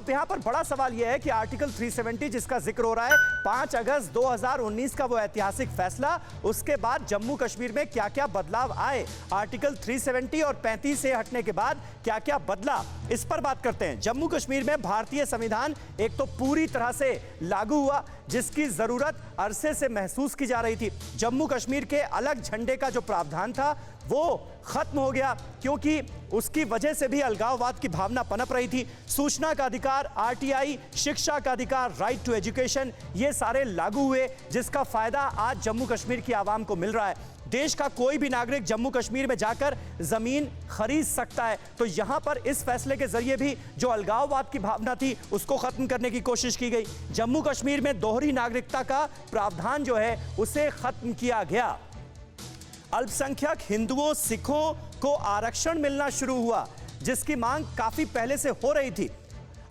अब यहां पर बड़ा सवाल यह है कि आर्टिकल 370 जिसका जिक्र हो रहा है, 5 अगस्त 2019 का वो ऐतिहासिक फैसला, उसके बाद जम्मू कश्मीर में क्या क्या बदलाव आए, आर्टिकल 370 और 35 से हटने के बाद क्या क्या बदला, इस पर बात करते हैं। जम्मू कश्मीर में भारतीय संविधान एक तो पूरी तरह से लागू हुआ, जिसकी जरूरत अरसे से महसूस की जा रही थी। जम्मू कश्मीर के अलग झंडे का जो प्रावधान था वो खत्म हो गया, क्योंकि उसकी वजह से भी अलगाववाद की भावना पनप रही थी। सूचना का अधिकार, आरटीआई, शिक्षा का अधिकार, राइट टू एजुकेशन, ये सारे लागू हुए, जिसका फायदा आज जम्मू कश्मीर की आवाम को मिल रहा है। देश का कोई भी नागरिक जम्मू कश्मीर में जाकर जमीन खरीद सकता है। तो यहां पर इस फैसले के जरिए भी जो अलगाववाद की भावना थी उसको खत्म करने की कोशिश की गई। जम्मू कश्मीर में दोहरी नागरिकता का प्रावधान जो है उसे खत्म किया गया। अल्पसंख्यक हिंदुओं, सिखों को आरक्षण मिलना शुरू हुआ, जिसकी मांग काफी पहले से हो रही थी।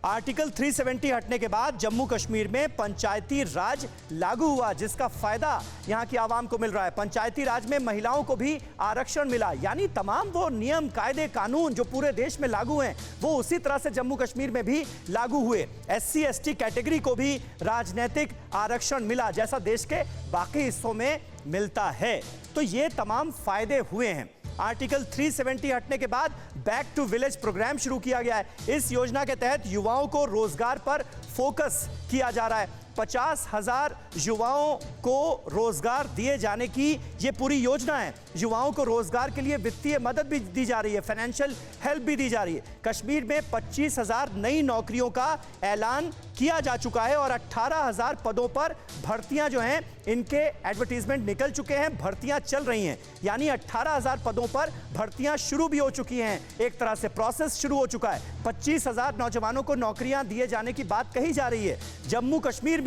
आर्टिकल 370 हटने के बाद जम्मू कश्मीर में पंचायती राज लागू हुआ, जिसका फायदा यहां की आवाम को मिल रहा है। पंचायती राज में महिलाओं को भी आरक्षण मिला, यानी तमाम वो नियम, कायदे, कानून जो पूरे देश में लागू हैं वो उसी तरह से जम्मू कश्मीर में भी लागू हुए। SC ST कैटेगरी को भी राजनीतिक आरक्षण मिला, जैसा देश के बाकी हिस्सों में मिलता है। तो ये तमाम फायदे हुए हैं। आर्टिकल 370 हटने के बाद बैक टू विलेज प्रोग्राम शुरू किया गया है। इस योजना के तहत युवाओं को रोजगार पर फोकस किया जा रहा है। 50,000 युवाओं को रोजगार दिए जाने की ये पूरी योजना है। युवाओं को रोजगार के लिए वित्तीय मदद भी दी जा रही है, फाइनेंशियल हेल्प भी दी जा रही है। कश्मीर में 25,000 नई नौकरियों का ऐलान किया जा चुका है और 18,000 पदों पर भर्तियां जो हैं इनके एडवर्टीजमेंट निकल चुके हैं, भर्तियां चल रही हैं। यानी 18,000 पदों पर भर्तियां शुरू भी हो चुकी हैं, एक तरह से प्रोसेस शुरू हो चुका है। 25,000 नौजवानों को नौकरियां दिए जाने की बात कही जा रही है। जम्मू कश्मीर में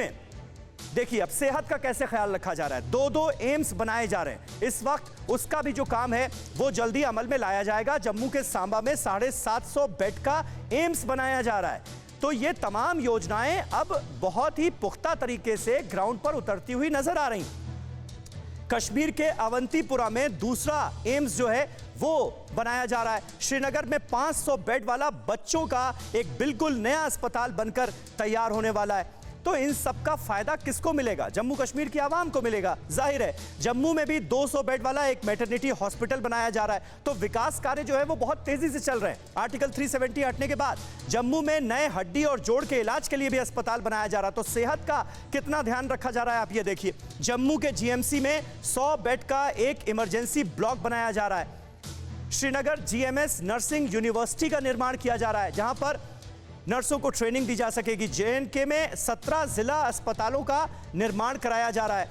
देखिए अब सेहत का कैसे ख्याल रखा जा रहा है। 2 एम्स बनाए जा रहे हैं इस वक्त, उसका भी जो काम है वो जल्दी अमल में लाया जाएगा। जम्मू के सांबा में 750 बेड का एम्स बनाया जा रहा है। तो ये तमाम योजनाएं अब बहुत ही पुख्ता तरीके से ग्राउंड पर उतरती हुई नजर आ रही। कश्मीर के अवंतीपुरा में दूसरा एम्स जो है वो बनाया जा रहा है। श्रीनगर में 500 बेड वाला बच्चों का एक बिल्कुल नया अस्पताल बनकर तैयार होने वाला है। तो इन सबका फायदा किसको मिलेगा? जम्मू कश्मीर की आवाम को मिलेगा। जाहिर है जम्मू में भी 200 बेड वाला एक मैटरनिटी हॉस्पिटल बनाया जा रहा है। तो विकास कार्य जो है वो बहुत तेजी से चल रहे हैं। आर्टिकल 370 हटने के बाद जम्मू में नए हड्डी और जोड़ के इलाज के लिए भी अस्पताल बनाया जा रहा है। तो सेहत का कितना ध्यान रखा जा रहा है आप ये देखिए। जम्मू के GMC में 100 बेड का एक इमरजेंसी ब्लॉक बनाया जा रहा है। श्रीनगर GMS नर्सिंग यूनिवर्सिटी का निर्माण किया जा रहा है, जहां पर नर्सों को ट्रेनिंग दी जा सकेगी। JNK में 17 जिला अस्पतालों का निर्माण कराया जा रहा है।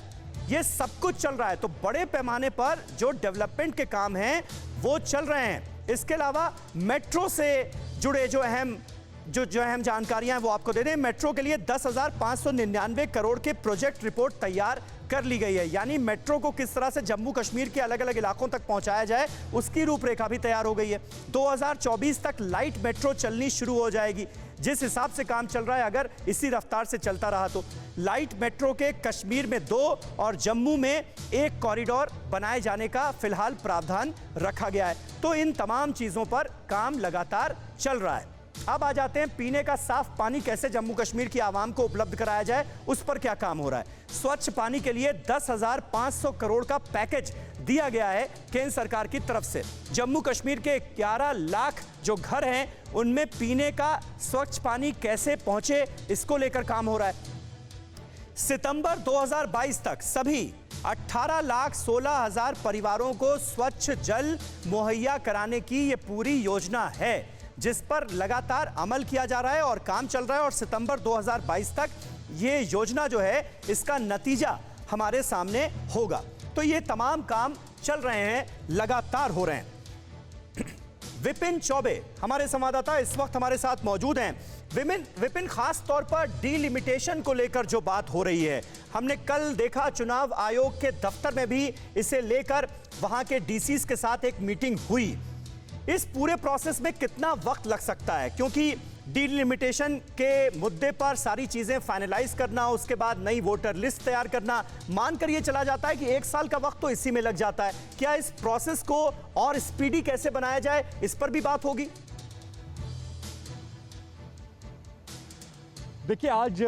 ये सब कुछ चल रहा है। तो बड़े पैमाने पर जो डेवलपमेंट के काम हैं वो चल रहे हैं। इसके अलावा मेट्रो से जुड़े जो अहम जानकारियां हैं वो आपको दे दें। मेट्रो के लिए 10,599 करोड़ के प्रोजेक्ट रिपोर्ट तैयार कर ली गई है। यानी मेट्रो को किस तरह से जम्मू कश्मीर के अलग अलग इलाकों तक पहुंचाया जाए उसकी रूपरेखा भी तैयार हो गई है। 2024 तक लाइट मेट्रो चलनी शुरू हो जाएगी। जिस हिसाब से काम चल रहा है अगर इसी रफ्तार से चलता रहा तो लाइट मेट्रो के कश्मीर में 2 और जम्मू में 1 कॉरिडोर बनाए जाने का फिलहाल प्रावधान रखा गया है। तो इन तमाम चीजों पर काम लगातार चल रहा है। अब आ जाते हैं पीने का साफ पानी कैसे जम्मू कश्मीर की आवाम को उपलब्ध कराया जाए, उस पर क्या काम हो रहा है। स्वच्छ पानी के लिए 10,500 करोड़ का पैकेज दिया गया है केंद्र सरकार की तरफ से। जम्मू कश्मीर के 11 लाख जो घर हैं उनमें पीने का स्वच्छ पानी कैसे पहुंचे इसको लेकर काम हो रहा है। सितंबर 2022 तक सभी 18,16,000 परिवारों को स्वच्छ जल मुहैया कराने की ये पूरी योजना है, जिस पर लगातार अमल किया जा रहा है और काम चल रहा है। और सितंबर 2022 तक ये योजना जो है इसका नतीजा हमारे सामने होगा। तो ये तमाम काम चल रहे हैं, लगातार हो रहे हैं। विपिन चौबे हमारे संवाददाता इस वक्त हमारे साथ मौजूद हैं। विपिन, खास तौर पर डीलिमिटेशन को लेकर जो बात हो रही है, हमने कल देखा चुनाव आयोग के दफ्तर में भी इसे लेकर वहां के DCs के साथ एक मीटिंग हुई। इस पूरे प्रोसेस में कितना वक्त लग सकता है? क्योंकि डीलिमिटेशन के मुद्दे पर सारी चीजें फाइनलाइज करना, उसके बाद नई वोटर लिस्ट तैयार करना, मानकर ये चला जाता है कि 1 साल का वक्त तो इसी में लग जाता है। क्या इस प्रोसेस को और स्पीडी कैसे बनाया जाए, इस पर भी बात होगी? देखिए, आज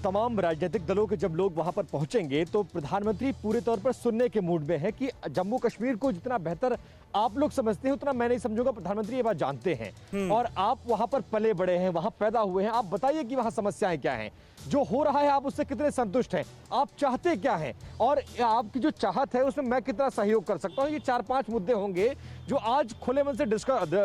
तमाम राजनीतिक दलों के जब लोग वहां पर पहुंचेंगे तो प्रधानमंत्री पूरे तौर पर सुनने के मूड में है कि जम्मू कश्मीर को जितना बेहतर आप लोग समझते हैं उतना मैं नहीं समझूंगा। प्रधानमंत्री ये बात जानते हैं और आप वहां पर पले बड़े हैं, वहां पैदा हुए हैं। आप बताइए कि वहां समस्याएं क्या हैं, जो हो रहा है आप उससे कितने संतुष्ट हैं, आप चाहते क्या हैं और आपकी जो चाहत है उसमें मैं कितना सहयोग कर सकता हूं। ये 4-5 मुद्दे होंगे जो आज खुले मन से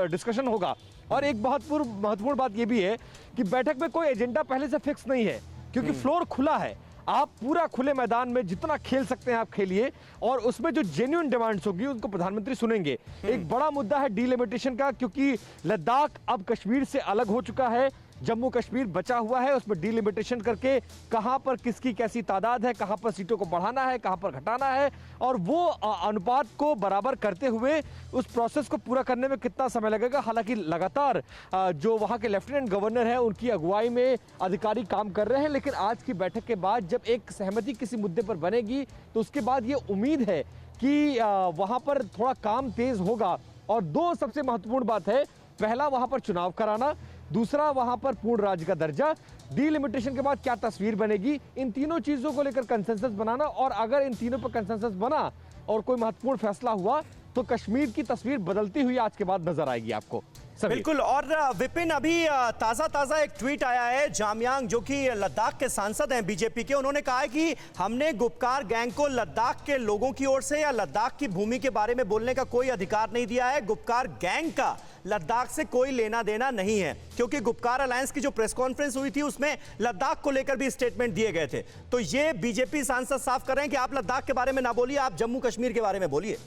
डिस्कशन होगा। और एक बहुत महत्वपूर्ण बात यह भी है कि बैठक में कोई एजेंडा पहले से फिक्स नहीं है, क्योंकि फ्लोर खुला है। आप पूरा खुले मैदान में जितना खेल सकते हैं आप खेलिए और उसमें जो जेन्युइन डिमांड्स होगी उनको प्रधानमंत्री सुनेंगे। एक बड़ा मुद्दा है डिलिमिटेशन का, क्योंकि लद्दाख अब कश्मीर से अलग हो चुका है, जम्मू कश्मीर बचा हुआ है। उसमें डिलिमिटेशन करके कहां पर किसकी कैसी तादाद है, कहां पर सीटों को बढ़ाना है, कहां पर घटाना है और वो अनुपात को बराबर करते हुए उस प्रोसेस को पूरा करने में कितना समय लगेगा। हालांकि लगातार जो वहां के लेफ्टिनेंट गवर्नर हैं उनकी अगुवाई में अधिकारी काम कर रहे हैं, लेकिन आज की बैठक के बाद जब एक सहमति किसी मुद्दे पर बनेगी तो उसके बाद ये उम्मीद है कि वहां पर थोड़ा काम तेज होगा। और दो सबसे महत्वपूर्ण बात है, पहला वहां पर चुनाव कराना, दूसरा वहां पर पूर्ण राज्य का दर्जा। डिलिमिटेशन के बाद क्या तस्वीर बनेगी, इन तीनों चीजों को लेकर कंसेंसस बनाना। और अगर इन तीनों पर कंसेंसस बना और कोई महत्वपूर्ण फैसला हुआ तो कश्मीर की तस्वीर बदलती हुई आज के बाद नजर आएगी आपको। बिल्कुल। और विपिन, अभी ताजा एक ट्वीट आया है, जामयांग जो कि लद्दाख के सांसद हैं बीजेपी के, उन्होंने कहा है कि हमने गुपकार गैंग को लद्दाख के लोगों की ओर से या लद्दाख की भूमि के बारे में बोलने का कोई अधिकार नहीं दिया है। गुपकार गैंग का लद्दाख से कोई लेना देना नहीं है, क्योंकि गुपकार अलायंस की जो प्रेस कॉन्फ्रेंस हुई थी उसमें लद्दाख को लेकर भी स्टेटमेंट दिए गए थे। तो ये बीजेपी सांसद साफ कर रहे हैं कि आप लद्दाख के बारे में ना बोलिए, आप जम्मू कश्मीर के बारे में बोलिए।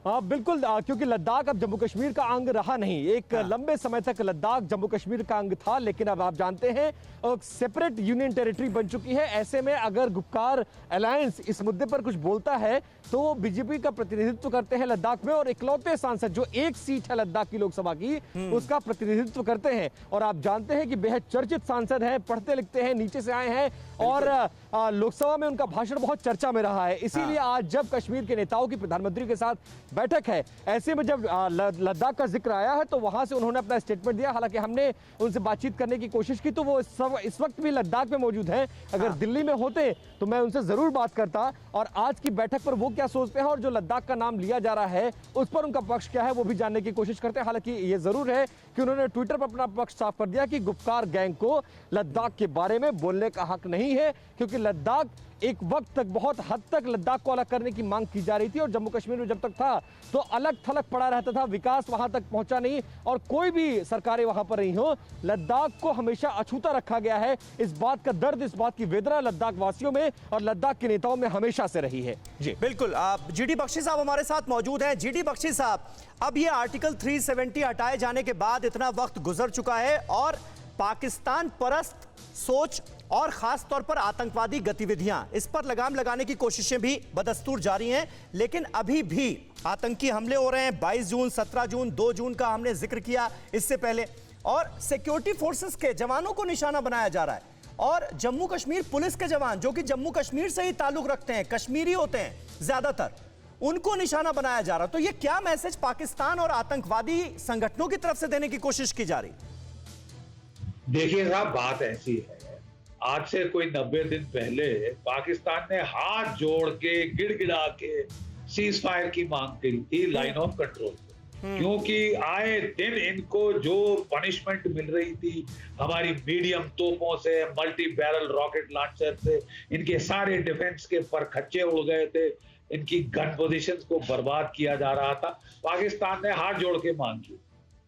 हाँ बिल्कुल, क्योंकि लद्दाख अब जम्मू कश्मीर का अंग रहा नहीं। एक लंबे समय तक लद्दाख जम्मू कश्मीर का अंग था, लेकिन अब आप जानते हैं सेपरेट यूनियन टेरिटरी बन चुकी है। ऐसे में अगर गुपकार अलायंस इस मुद्दे पर कुछ बोलता है तो वो बीजेपी का प्रतिनिधित्व करते हैं लद्दाख में, और इकलौते सांसद जो एक सीट है लद्दाख की लोकसभा की उसका प्रतिनिधित्व करते हैं। और आप जानते हैं कि बेहद चर्चित सांसद हैं, पढ़ते लिखते हैं, नीचे से आए हैं और लोकसभा में उनका भाषण बहुत चर्चा में रहा है। इसीलिए आज जब कश्मीर के नेताओं की प्रधानमंत्री के साथ बैठक है, ऐसे में जब लद्दाख का जिक्र आया है तो वहां से उन्होंने अपना स्टेटमेंट दिया। हालांकि हमने उनसे बातचीत करने की कोशिश की तो वो इस वक्त भी लद्दाख में मौजूद हैं। अगर दिल्ली में होते तो मैं उनसे जरूर बात करता और आज की बैठक पर वो क्या सोचते हैं और जो लद्दाख का नाम लिया जा रहा है उस पर उनका पक्ष क्या है वो भी जानने की कोशिश करते हैं। हालांकि ये जरूर है कि उन्होंने ट्विटर पर अपना पक्ष साफ कर दिया कि गुपकार गैंग को लद्दाख के बारे में बोलने का हक नहीं है, क्योंकि लद्दाख एक वक्त तक बहुत हद तक लद्दाख को अलग करने की मांग की जा रही थी और जम्मू कश्मीर में जब तक था तो अलग थलग पड़ा रहता था, विकास वहां तक पहुंचा नहीं और कोई भी सरकारें वहां पर नहीं हो। लद्दाख को हमेशा अछूता रखा गया है। इस बात का दर्द, इस बात की वेदना लद्दाख वासियों में और लद्दाख के नेताओं में हमेशा से रही है। जी बिल्कुल। जीडी बख्शी साहब हमारे साथ मौजूद हैं। जीडी बख्शी साहब, अब ये आर्टिकल 370 हटाए जाने के बाद इतना वक्त गुजर चुका है और पाकिस्तान परस्त सोच और खास तौर पर आतंकवादी गतिविधियां, इस पर लगाम लगाने की कोशिशें भी बदस्तूर जारी हैं, लेकिन अभी भी आतंकी हमले हो रहे हैं। 22 जून, 17 जून, 2 जून का हमने जिक्र किया इससे पहले, और सिक्योरिटी फोर्सेस के जवानों को निशाना बनाया जा रहा है और जम्मू कश्मीर पुलिस के जवान जो कि जम्मू कश्मीर से ही ताल्लुक रखते हैं, कश्मीरी होते हैं ज्यादातर, उनको निशाना बनाया जा रहा। तो ये क्या मैसेज पाकिस्तान और आतंकवादी संगठनों की तरफ से देने की कोशिश की जा रही? देखिए साहब, बात ऐसी है, आज से कोई 90 दिन पहले पाकिस्तान ने हाथ जोड़ के गिड़गिड़ा के सीज फायर की मांग की थी लाइन ऑफ कंट्रोल, क्योंकि आए दिन इनको जो पनिशमेंट मिल रही थी हमारी मीडियम तोपों से, मल्टी बैरल रॉकेट लॉन्चर से, इनके सारे डिफेंस के परखच्चे उड़ गए थे, इनकी गन पोजीशंस को बर्बाद किया जा रहा था। पाकिस्तान ने हाथ जोड़ के मांग की,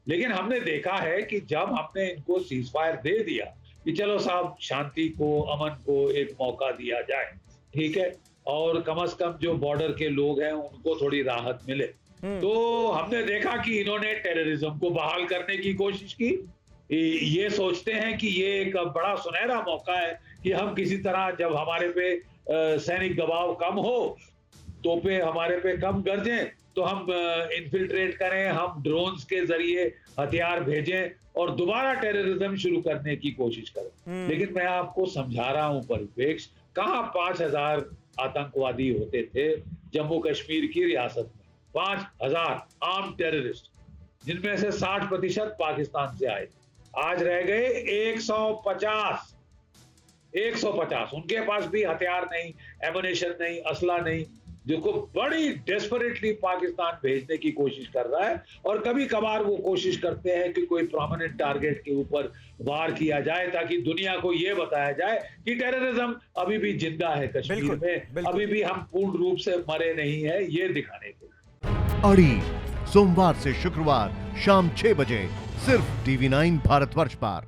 लेकिन हमने देखा है कि जब हमने इनको सीज फायर दे दिया कि चलो साहब शांति को, अमन को एक मौका दिया जाए, ठीक है, और कम से कम जो बॉर्डर के लोग हैं उनको थोड़ी राहत मिले, तो हमने देखा कि इन्होंने टेररिज्म को बहाल करने की कोशिश की। ये सोचते हैं कि ये एक बड़ा सुनहरा मौका है कि हम किसी तरह, जब हमारे पे सैनिक दबाव कम हो, तोपें हमारे पे कम गरजें, तो हम इन्फिल्ट्रेट करें, हम ड्रोन्स के जरिए हथियार भेजें और दोबारा टेररिज्म शुरू करने की कोशिश करें। लेकिन मैं आपको समझा रहा हूं परिप्रेक्ष्य, कहां 5000 आतंकवादी होते थे जम्मू कश्मीर की रियासत में, 5000 आर्म टेररिस्ट, जिनमें से 60% पाकिस्तान से आए। आज रह गए 150। 150 उनके पास भी हथियार नहीं, एमुनेशन नहीं, असला नहीं, जिसको बड़ी डेस्परेटली पाकिस्तान भेजने की कोशिश कर रहा है। और कभी कभार वो कोशिश करते हैं कि कोई प्रोमिनेंट टारगेट के ऊपर वार किया जाए ताकि दुनिया को ये बताया जाए कि टेररिज्म अभी भी जिंदा है कश्मीर में, अभी भी हम पूर्ण रूप से मरे नहीं है, ये दिखाने के लिए। अड़ी सोमवार से शुक्रवार शाम 6 बजे सिर्फ TV9 भारतवर्ष पर।